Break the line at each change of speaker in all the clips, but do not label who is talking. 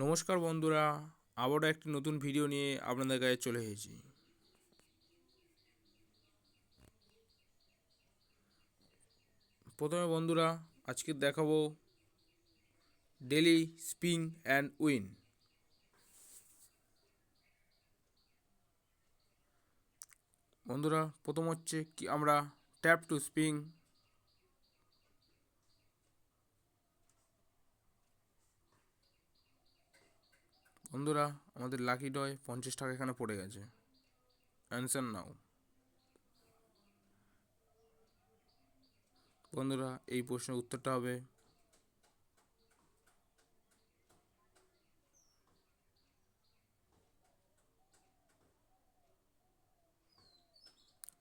নমস্কার বন্ধুরা, আবারও একটি নতুন ভিডিও নিয়ে আপনাদের কাছে চলে এসেছি। প্রথমে বন্ধুরা আজকে দেখাবো ডেলি স্পিন অ্যান্ড উইন। বন্ধুরা প্রথম হচ্ছে কি আমরা ট্যাপ টু স্পিন। বন্ধুরা আমাদের লাকি ডয় 50 টাকা এখানে পড়ে গেছে। অ্যান্সার নাও। বন্ধুরা এই প্রশ্নের উত্তরটা হবে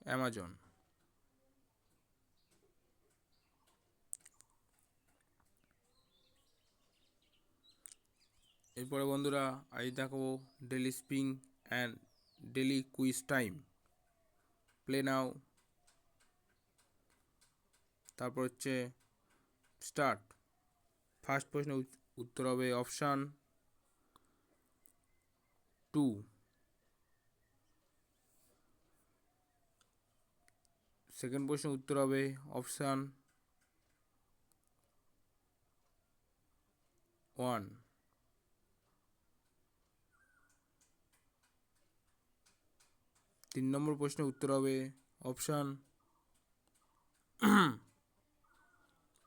অ্যামাজন। এরপরে বন্ধুরা আজ দেখাবো daily spin and daily quiz time. Play নাও। তারপর হচ্ছে স্টার্ট। ফার্স্ট প্রশ্নের উত্তর হবে অপশান 2। সেকেন্ড প্রশ্নের উত্তর হবে অপশান 1। তিন নম্বর প্রশ্নের উত্তর হবে অপশান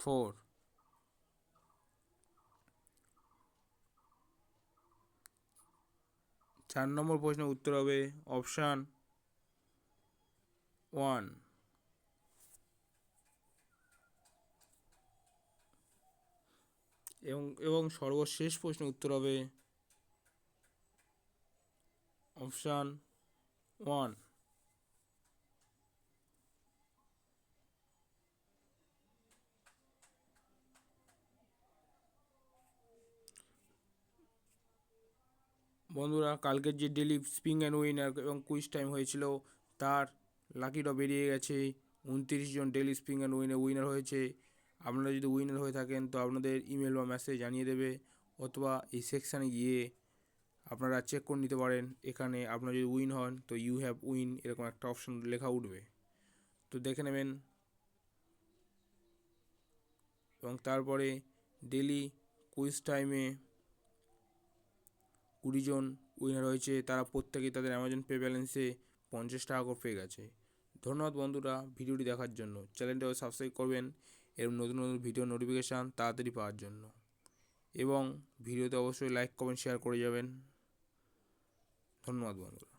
4। চার নম্বর প্রশ্নের উত্তর হবে অপশান 1। এবং সর্বশেষ প্রশ্নের উত্তর হবে অপশান 1। বন্ধুরা কালকের যে ডেলি স্পিন অ্যান্ড উইনার এবং কুইজ টাইম হয়েছিল তার লাকি ড্র বেরিয়ে গেছে। 29 জন ডেলি স্পিন অ্যান্ড উইনার হয়েছে। আপনারা যদি উইনার হয়ে থাকেন তো আপনাদের ইমেল বা মেসেজ জানিয়ে দেবে, অথবা এই সেকশানে গিয়ে আপনারা চেক করে নিতে পারেন। এখানে আপনারা যদি উইন হন তো ইউ হ্যাভ উইন এরকম একটা অপশন লেখা উঠবে, তো দেখে নেবেন। এবং তারপরে ডেলি কুইজ টাইমে 20 জন উইনার হয়েছে, তারা প্রত্যেকেই তাদের অ্যামাজন পে ব্যালেন্সে 50 টাকা করে পেয়ে গেছে। ধন্যবাদ বন্ধুরা ভিডিওটি দেখার জন্য। চ্যানেলটাও সাবস্ক্রাইব করবেন এরকম নতুন নতুন ভিডিও নোটিফিকেশান তাড়াতাড়ি পাওয়ার জন্য, এবং ভিডিওতে অবশ্যই লাইক কমেন্ট শেয়ার করে যাবেন। ধন্যবাদ বন্ধুরা।